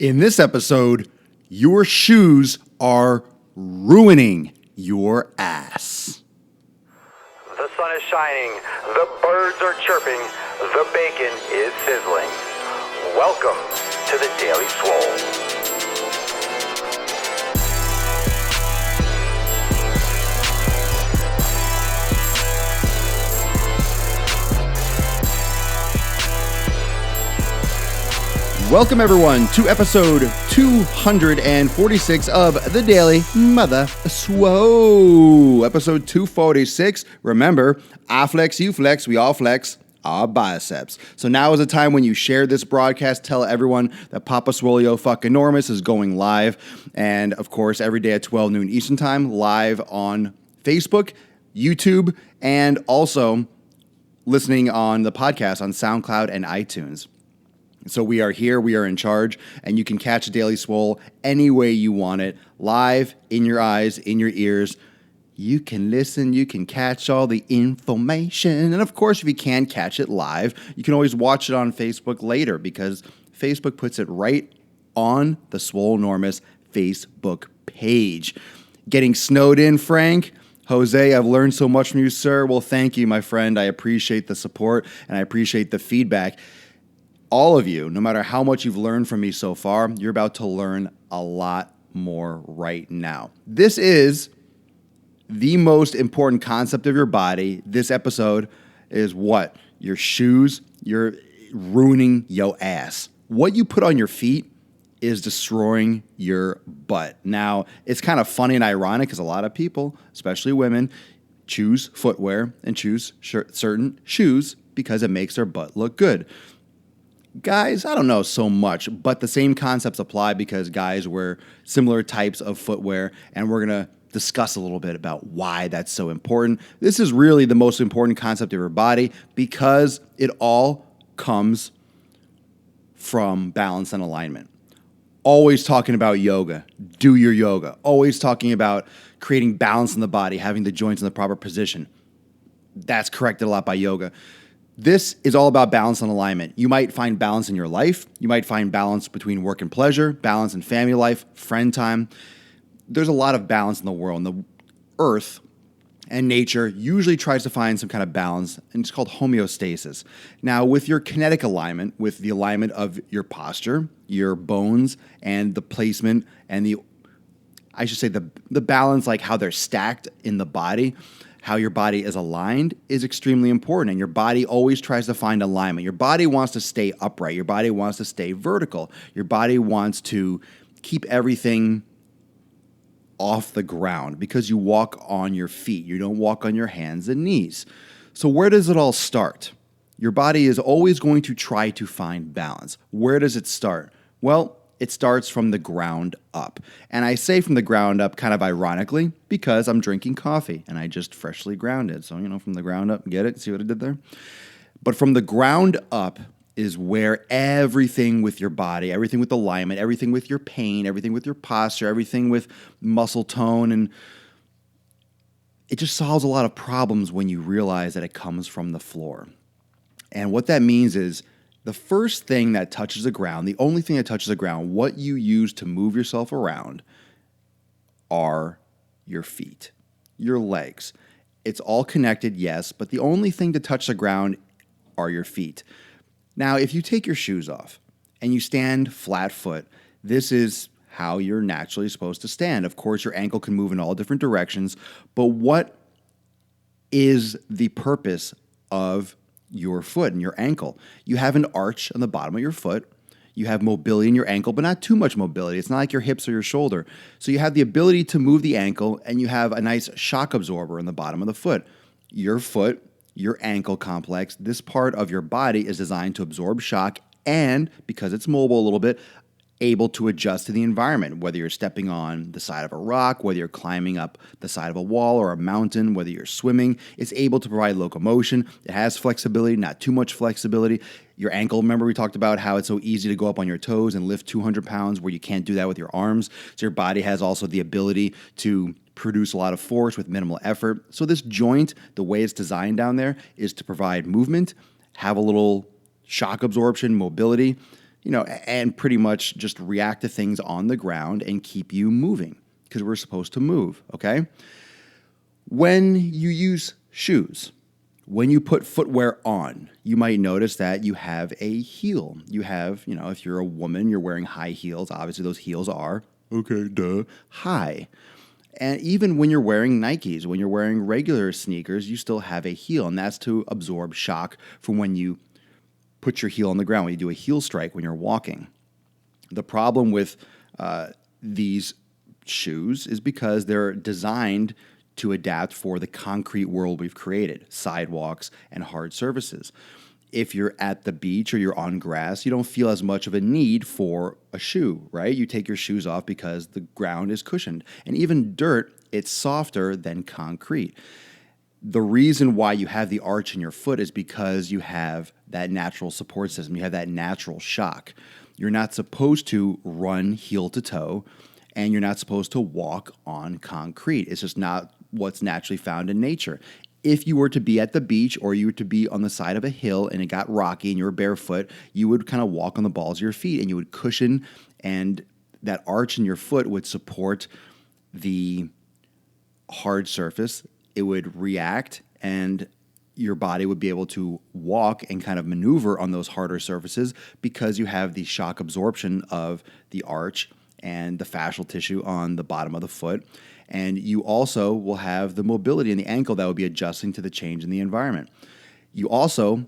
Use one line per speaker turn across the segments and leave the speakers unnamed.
In this episode, your shoes are ruining your ass.
The sun is shining, the birds are chirping, the bacon is sizzling. Welcome to the Daily Swole.
Welcome, everyone, to episode 246 of the Daily Mother Swole. Episode 246. Remember, I flex, you flex, we all flex our biceps. So now is the time when you share this broadcast. Tell everyone that Papa Swoleo Fucking-normous is going live. And, of course, every day at 12 noon Eastern Time, live on Facebook, YouTube, and also listening on the podcast on SoundCloud and iTunes. So we are here, we are in charge, and you can catch Daily Swole any way you want it, live, in your eyes, in your ears. You can listen, you can catch all the information. And of course, if you can't catch it live, you can always watch it on Facebook later because Facebook puts it right on the Swolenormous Facebook page. Getting snowed in, Frank? Jose, I've learned so much from you, sir. Well, thank you, my friend. I appreciate the support and I appreciate the feedback. All of you, no matter how much you've learned from me so far, you're about to learn a lot more right now. This is the most important concept of your body. This episode is what? Your shoes. You're ruining your ass. What you put on your feet is destroying your butt. Now, it's kind of funny and ironic because a lot of people, especially women, choose footwear and choose certain shoes because it makes their butt look good. Guys, I don't know so much, but the same concepts apply because guys wear similar types of footwear, and we're going to discuss a little bit about why that's so important. This is really the most important concept of your body because it all comes from balance and alignment. Always talking about yoga, do your yoga. Always talking about creating balance in the body, having the joints in the proper position. That's corrected a lot by yoga. This is all about balance and alignment. You might find balance in your life. You might find balance between work and pleasure, balance in family life, friend time. There's a lot of balance in the world. And the earth and nature usually tries to find some kind of balance, and it's called homeostasis. Now, with your kinetic alignment, with the alignment of your posture, your bones, and the placement, and the balance, like how they're stacked in the body, how your body is aligned is extremely important, and your body always tries to find alignment. Your body wants to stay upright. Your body wants to stay vertical. Your body wants to keep everything off the ground because you walk on your feet. You don't walk on your hands and knees. So where does it all start? Your body is always going to try to find balance. Where does it start? Well, it starts from the ground up. And I say from the ground up kind of ironically because I'm drinking coffee and I just freshly ground it. So, from the ground up, get it? See what I did there? But from the ground up is where everything with your body, everything with alignment, everything with your pain, everything with your posture, everything with muscle tone, and it just solves a lot of problems when you realize that it comes from the floor. And what that means is the first thing that touches the ground, the only thing that touches the ground, what you use to move yourself around are your feet, your legs. It's all connected, yes, but the only thing to touch the ground are your feet. Now, if you take your shoes off and you stand flat foot, this is how you're naturally supposed to stand. Of course, your ankle can move in all different directions, but what is the purpose of your foot and your ankle? You have an arch on the bottom of your foot. You have mobility in your ankle, but not too much mobility. It's not like your hips or your shoulder. So you have the ability to move the ankle, and you have a nice shock absorber in the bottom of the foot. Your foot, your ankle complex, this part of your body is designed to absorb shock and, because it's mobile a little bit, able to adjust to the environment, whether you're stepping on the side of a rock, whether you're climbing up the side of a wall or a mountain, whether you're swimming. It's able to provide locomotion. It has flexibility, not too much flexibility. Your ankle, remember we talked about how it's so easy to go up on your toes and lift 200 pounds where you can't do that with your arms. So your body has also the ability to produce a lot of force with minimal effort. So this joint, the way it's designed down there, is to provide movement, have a little shock absorption, mobility, and pretty much just react to things on the ground and keep you moving because we're supposed to move, okay? When you use shoes, when you put footwear on, you might notice that you have a heel. You have, if you're a woman, you're wearing high heels. Obviously, those heels are, high. And even when you're wearing Nikes, when you're wearing regular sneakers, you still have a heel. And that's to absorb shock from when you put your heel on the ground, when you do a heel strike when you're walking. The problem with these shoes is because they're designed to adapt for the concrete world we've created, sidewalks and hard surfaces. If you're at the beach or you're on grass, you don't feel as much of a need for a shoe, right? You take your shoes off because the ground is cushioned. And even dirt, it's softer than concrete. The reason why you have the arch in your foot is because you have that natural support system. You have that natural shock. You're not supposed to run heel to toe, and you're not supposed to walk on concrete. It's just not what's naturally found in nature. If you were to be at the beach or you were to be on the side of a hill and it got rocky and you were barefoot, you would kind of walk on the balls of your feet and you would cushion, and that arch in your foot would support the hard surface. It would react and your body would be able to walk and kind of maneuver on those harder surfaces because you have the shock absorption of the arch and the fascial tissue on the bottom of the foot. And you also will have the mobility in the ankle that will be adjusting to the change in the environment. You also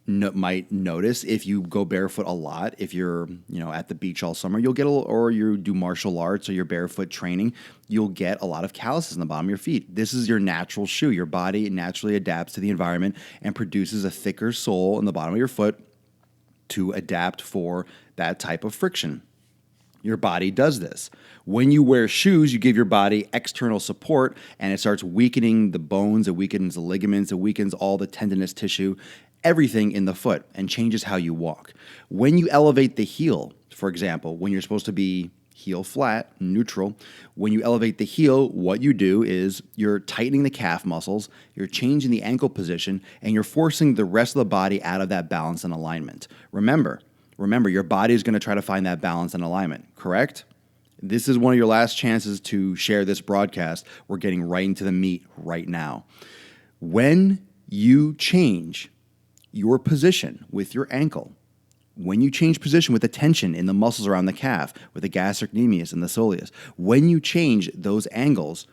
might notice if you go barefoot a lot, if you're at the beach all summer, you'll get or you do martial arts or you're barefoot training, you'll get a lot of calluses in the bottom of your feet. This is your natural shoe. Your body naturally adapts to the environment and produces a thicker sole in the bottom of your foot to adapt for that type of friction. Your body does this. When you wear shoes, you give your body external support and it starts weakening the bones, it weakens the ligaments, it weakens all the tendinous tissue, everything in the foot, and changes how you walk. When you elevate the heel, for example, when you're supposed to be heel flat, neutral, when you elevate the heel, what you do is you're tightening the calf muscles, you're changing the ankle position, and you're forcing the rest of the body out of that balance and alignment. Remember, your body is going to try to find that balance and alignment, correct? This is one of your last chances to share this broadcast. We're getting right into the meat right now. When you change your position with your ankle, when you change position with the tension in the muscles around the calf, with the gastrocnemius and the soleus, when you change those angles,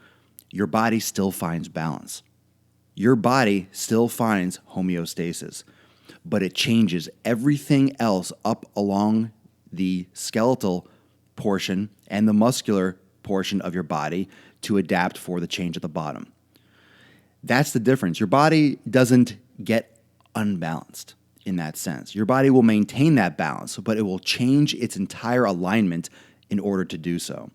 your body still finds balance. Your body still finds homeostasis, but it changes everything else up along the skeletal portion and the muscular portion of your body to adapt for the change at the bottom. That's the difference. Your body doesn't get unbalanced in that sense. Your body will maintain that balance, but it will change its entire alignment in order to do so.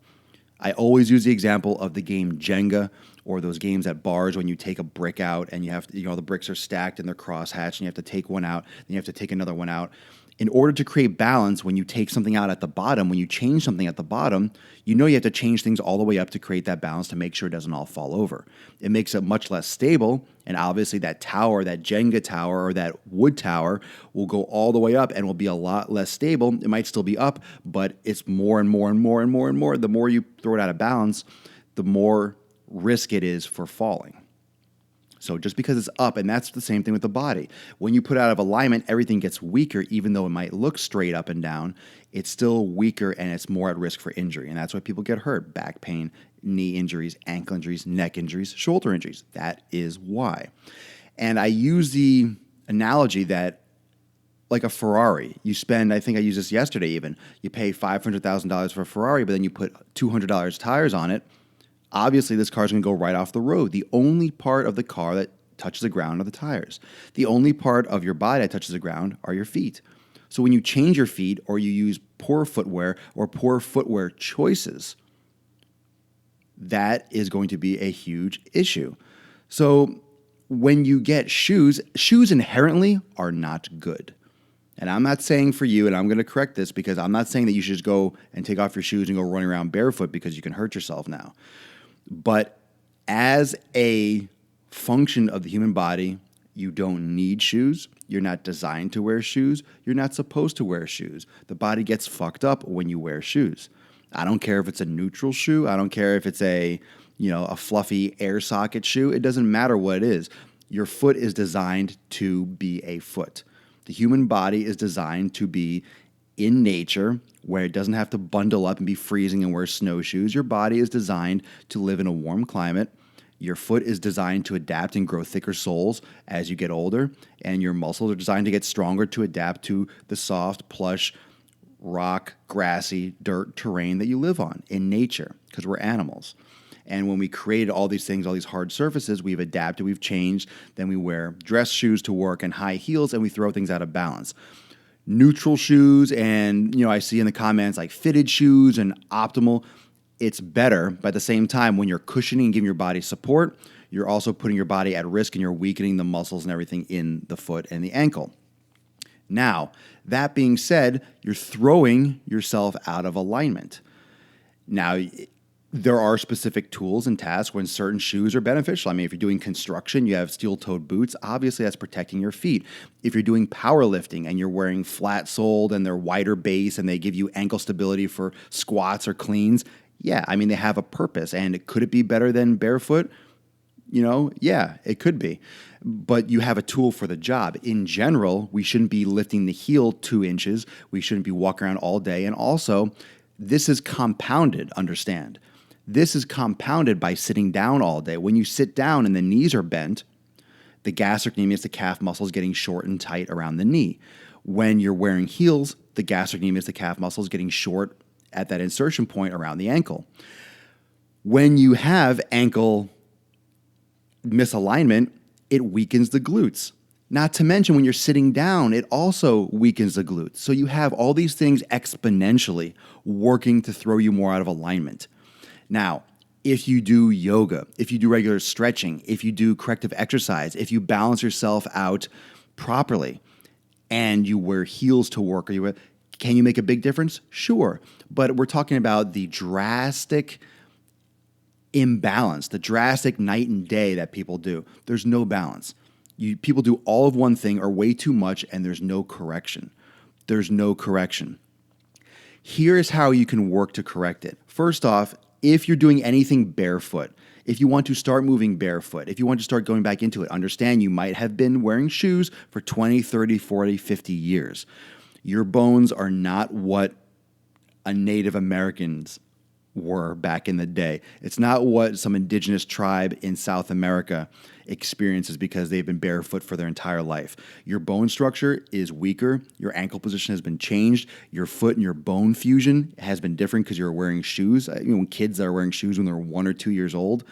I always use the example of the game Jenga, or those games at bars when you take a brick out and you have to, the bricks are stacked and they're crosshatched and you have to take one out, then you have to take another one out. In order to create balance, when you take something out at the bottom, when you change something at the bottom, you have to change things all the way up to create that balance to make sure it doesn't all fall over. It makes it much less stable, and obviously that tower, that Jenga tower or that wood tower will go all the way up and will be a lot less stable. It might still be up, but it's more and more and more and more and more. The more you throw it out of balance, the more risk it is for falling. So just because it's up, and that's the same thing with the body. When you put out of alignment, everything gets weaker, even though it might look straight up and down. It's still weaker and it's more at risk for injury. And that's why people get hurt. Back pain, knee injuries, ankle injuries, neck injuries, shoulder injuries. That is why. And I use the analogy that like a Ferrari, you spend, I think I used this yesterday even, you pay $500,000 for a Ferrari, but then you put $200 tires on it. Obviously, this car is going to go right off the road. The only part of the car that touches the ground are the tires. The only part of your body that touches the ground are your feet. So when you change your feet or you use poor footwear or poor footwear choices, that is going to be a huge issue. So when you get shoes inherently are not good. And I'm not saying for you, and I'm going to correct this because I'm not saying that you should just go and take off your shoes and go running around barefoot because you can hurt yourself now. But as a function of the human body, You don't need shoes. You're not designed to wear shoes. You're not supposed to wear shoes. The body gets fucked up when you wear shoes. I don't care if it's a neutral shoe. I don't care if it's a fluffy air socket shoe. It doesn't matter what it is. Your foot is designed to be a foot. The human body is designed to be in nature where it doesn't have to bundle up and be freezing and wear snowshoes. Your body is designed to live in a warm climate. Your foot is designed to adapt and grow thicker soles as you get older, and your muscles are designed to get stronger to adapt to the soft, plush, rock, grassy, dirt terrain that you live on in nature, because we're animals. And when we created all these things, all these hard surfaces, we've adapted, we've changed. Then we wear dress shoes to work and high heels, and we throw things out of balance. Neutral shoes and, I see in the comments like fitted shoes and optimal. It's better, but at the same time, when you're cushioning and giving your body support, you're also putting your body at risk and you're weakening the muscles and everything in the foot and the ankle. Now, that being said, you're throwing yourself out of alignment. Now, there are specific tools and tasks when certain shoes are beneficial. I mean, if you're doing construction, you have steel-toed boots. Obviously, that's protecting your feet. If you're doing powerlifting and you're wearing flat-soled and they're wider base and they give you ankle stability for squats or cleans, yeah, I mean, they have a purpose. And could it be better than barefoot? Yeah, it could be. But you have a tool for the job. In general, we shouldn't be lifting the heel 2 inches. We shouldn't be walking around all day. And also, this is compounded, understand. This is compounded by sitting down all day. When you sit down and the knees are bent, the gastrocnemius, the calf muscle, is getting short and tight around the knee. When you're wearing heels, the gastrocnemius, the calf muscle, is getting short at that insertion point around the ankle. When you have ankle misalignment, it weakens the glutes. Not to mention when you're sitting down, it also weakens the glutes. So you have all these things exponentially working to throw you more out of alignment. Now, if you do yoga, if you do regular stretching, if you do corrective exercise, if you balance yourself out properly and you wear heels to work, can you make a big difference? Sure. But we're talking about the drastic imbalance, the drastic night and day that people do. There's no balance. People do all of one thing or way too much, and there's no correction. There's no correction. Here's how you can work to correct it. First off, if you're doing anything barefoot, if you want to start moving barefoot, if you want to start going back into it, understand you might have been wearing shoes for 20, 30, 40, 50 years. Your bones are not what a Native Americans were back in the day. It's not what some indigenous tribe in South America experiences because they've been barefoot for their entire life. Your bone structure is weaker. Your ankle position has been changed. Your foot and your bone fusion has been different because you're wearing shoes. Kids that are wearing shoes when they're 1 or 2 years old,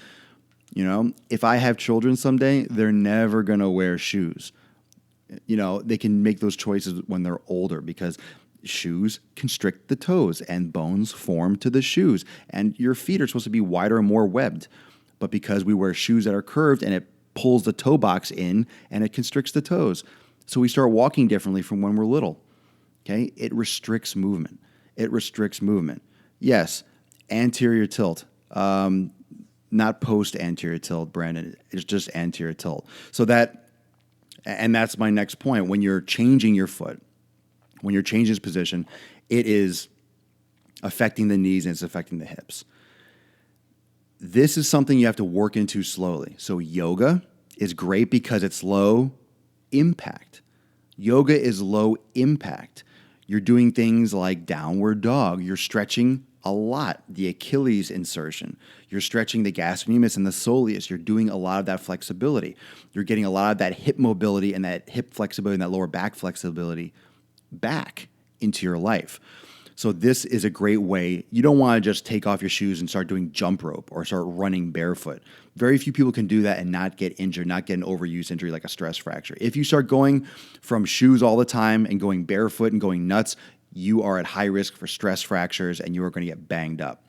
if I have children someday, they're never going to wear shoes. They can make those choices when they're older because shoes constrict the toes and bones form to the shoes. And your feet are supposed to be wider and more webbed. But because we wear shoes that are curved and it pulls the toe box in and it constricts the toes. So we start walking differently from when we're little. Okay? It restricts movement. Yes, anterior tilt. Not post-anterior tilt, Brandon. It's just anterior tilt. And that's my next point. When you're changing your foot, when you're changing its position, it is affecting the knees and it's affecting the hips. This is something you have to work into slowly. So yoga is great because it's low impact. Yoga is low impact. You're doing things like downward dog. You're stretching a lot, the Achilles insertion. You're stretching the gastrocnemius and the soleus. You're doing a lot of that flexibility. You're getting a lot of that hip mobility and that hip flexibility and that lower back flexibility back into your life. So this is a great way. You don't want to just take off your shoes and start doing jump rope or start running barefoot. Very few people can do that and not get injured, not get an overuse injury like a stress fracture. If you start going from shoes all the time and going barefoot and going nuts, you are at high risk for stress fractures and you are going to get banged up.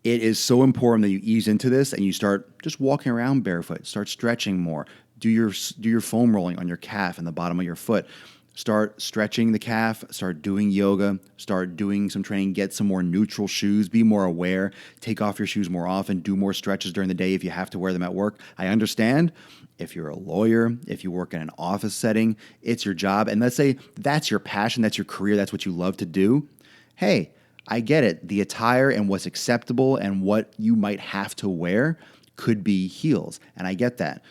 It is so important that you ease into this and you start just walking around barefoot, start stretching more, do your foam rolling on your calf and the bottom of your foot. Start stretching the calf, start doing yoga, start doing some training, get some more neutral shoes, be more aware, take off your shoes more often, do more stretches during the day if you have to wear them at work. I understand if you're a lawyer, if you work in an office setting, it's your job. And let's say that's your passion, that's your career, that's what you love to do. Hey, I get it. The attire and what's acceptable and what you might have to wear could be heels. And I get that.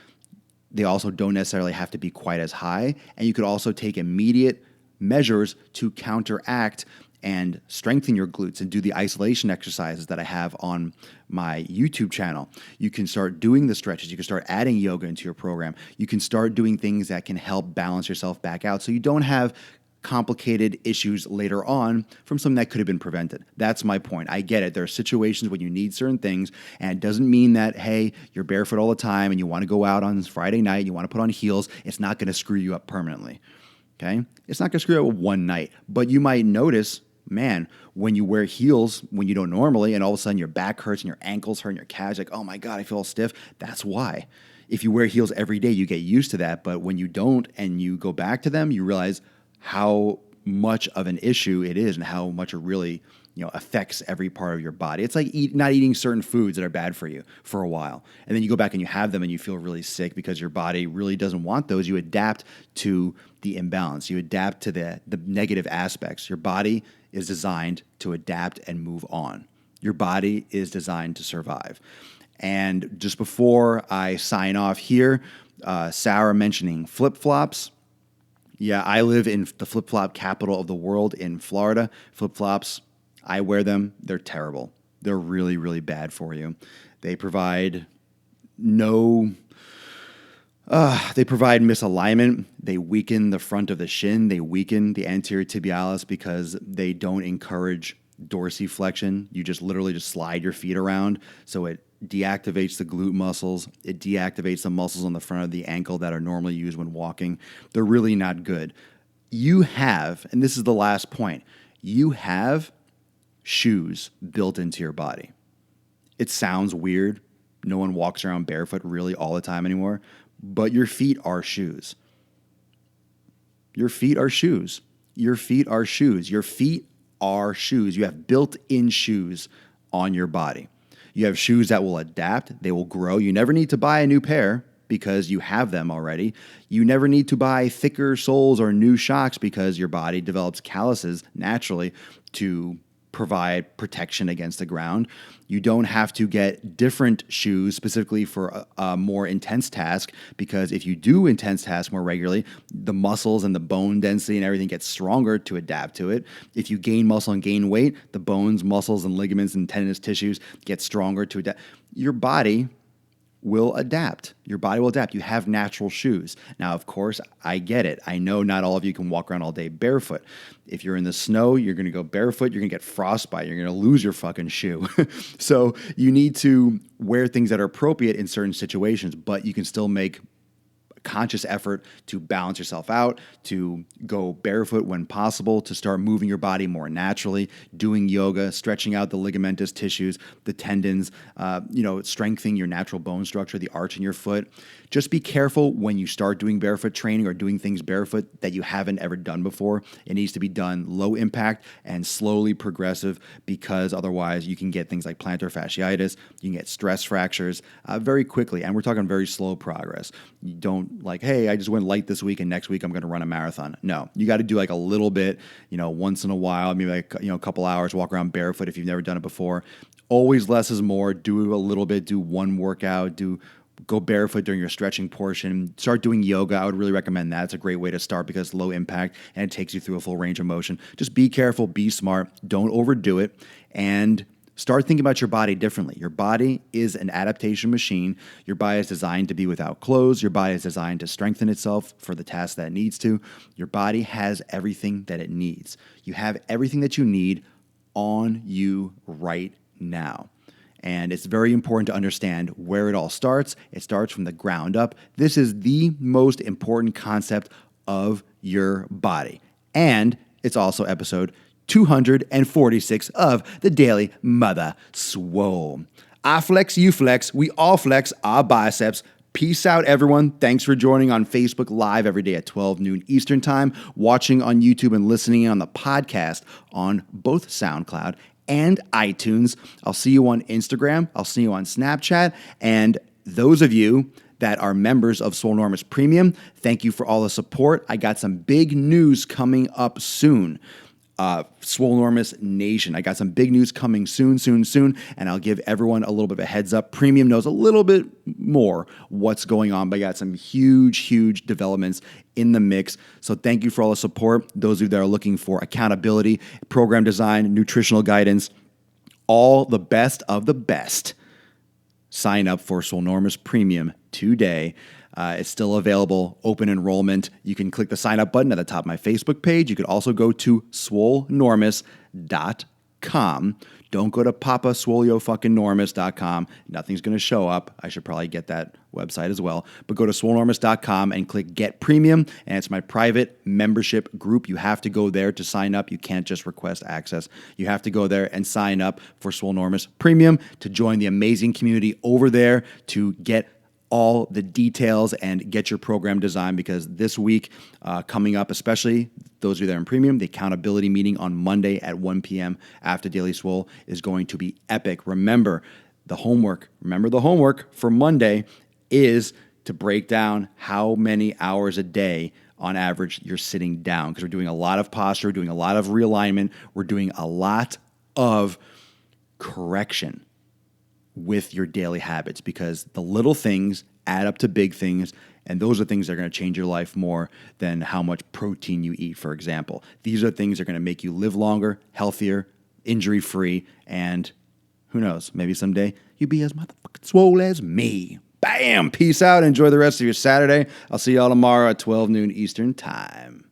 They also don't necessarily have to be quite as high. And you could also take immediate measures to counteract and strengthen your glutes and do the isolation exercises that I have on my YouTube channel. You can start doing the stretches. You can start adding yoga into your program. You can start doing things that can help balance yourself back out so you don't have complicated issues later on from something that could have been prevented. That's my point. I get it. There are situations when you need certain things, and it doesn't mean that, hey, you're barefoot all the time and you want to go out on Friday night and you want to put on heels. It's not going to screw you up permanently. Okay? It's not going to screw you up one night, but you might notice, man, when you wear heels when you don't normally, and all of a sudden your back hurts and your ankles hurt and your calves, like, oh my God, I feel all stiff. That's why. If you wear heels every day, you get used to that. But when you don't and you go back to them, you realize how much of an issue it is and how much it really, affects every part of your body. It's like not eating certain foods that are bad for you for a while. And then you go back and you have them and you feel really sick because your body really doesn't want those. You adapt to the imbalance. You adapt to the negative aspects. Your body is designed to adapt and move on. Your body is designed to survive. And just before I sign off here, Sarah mentioning flip-flops. Yeah, I live in the flip-flop capital of the world in Florida. Flip-flops, I wear them. They're terrible. They're really, really bad for you. They provide misalignment. They weaken the front of the shin. They weaken the anterior tibialis because they don't encourage dorsiflexion. You just literally slide your feet around. So it deactivates the glute muscles. It deactivates the muscles on the front of the ankle that are normally used when walking. They're really not good. You have, and this is the last point, you have shoes built into your body. It sounds weird. No one walks around barefoot really all the time anymore, but your feet are shoes. Your feet are shoes. Your feet are shoes. Your feet are shoes. You have built-in shoes on your body. You have shoes that will adapt. They will grow. You never need to buy a new pair because you have them already. You never need to buy thicker soles or new shocks because your body develops calluses naturally to provide protection against the ground. You don't have to get different shoes specifically for a more intense task because if you do intense tasks more regularly, the muscles and the bone density and everything gets stronger to adapt to it. If you gain muscle and gain weight, the bones, muscles, and ligaments and tendinous tissues get stronger to adapt. Your body will adapt. Your body will adapt. You have natural shoes. Now, of course, I get it. I know not all of you can walk around all day barefoot. If you're in the snow, you're going to go barefoot. You're going to get frostbite. You're going to lose your fucking shoe. So you need to wear things that are appropriate in certain situations, but you can still make conscious effort to balance yourself out, to go barefoot when possible, to start moving your body more naturally, doing yoga, stretching out the ligamentous tissues, the tendons, strengthening your natural bone structure, the arch in your foot. Just be careful when you start doing barefoot training or doing things barefoot that you haven't ever done before. It needs to be done low impact and slowly progressive because otherwise you can get things like plantar fasciitis, you can get stress fractures very quickly. And we're talking very slow progress. You don't like, hey, I just went light this week and next week I'm going to run a marathon. No, you got to do like a little bit, once in a while, maybe like, a couple hours, walk around barefoot if you've never done it before. Always less is more. Do a little bit, do one workout, go barefoot during your stretching portion. Start doing yoga. I would really recommend that. It's a great way to start because it's low impact and it takes you through a full range of motion. Just be careful, be smart, don't overdo it, and start thinking about your body differently. Your body is an adaptation machine. Your body is designed to be without clothes. Your body is designed to strengthen itself for the task that it needs to. Your body has everything that it needs. You have everything that you need on you right now. And it's very important to understand where it all starts. It starts from the ground up. This is the most important concept of your body. And it's also episode 246 of the Daily Mother Swole. I flex, you flex, we all flex our biceps. Peace out, everyone. Thanks for joining on Facebook Live every day at 12 noon Eastern Time, watching on YouTube and listening on the podcast on both SoundCloud and iTunes. I'll see you on Instagram. I'll see you on Snapchat. And those of you that are members of Swolenormous Premium, thank you for all the support. I got some big news coming up soon. Swolenormous Nation. I got some big news coming soon, and I'll give everyone a little bit of a heads up. Premium knows a little bit more what's going on, but I got some huge developments in the mix. So thank you for all the support. Those of you that are looking for accountability, program design, nutritional guidance, all the best of the best, sign up for Swolenormous Premium today. It's still available, open enrollment. You can click the sign up button at the top of my Facebook page. You could also go to Swolenormous.com. Don't go to papaswoleofuckingnormous.com. Nothing's going to show up. I should probably get that website as well. But go to Swolenormous.com and click Get Premium, and it's my private membership group. You have to go there to sign up. You can't just request access. You have to go there and sign up for Swolenormous Premium to join the amazing community over there to get all the details and get your program designed, because this week coming up, especially those of you that are in premium, the accountability meeting on Monday at 1 p.m. after Daily Swole is going to be epic. Remember the homework for Monday is to break down how many hours a day on average you're sitting down, because we're doing a lot of posture, doing a lot of realignment, we're doing a lot of correction with your daily habits, because the little things add up to big things, and those are things that are going to change your life more than how much protein you eat, for example. These are things that are going to make you live longer, healthier, injury-free, and who knows, maybe someday you'll be as motherfucking swole as me. Bam! Peace out. Enjoy the rest of your Saturday. I'll see y'all tomorrow at 12 noon Eastern Time.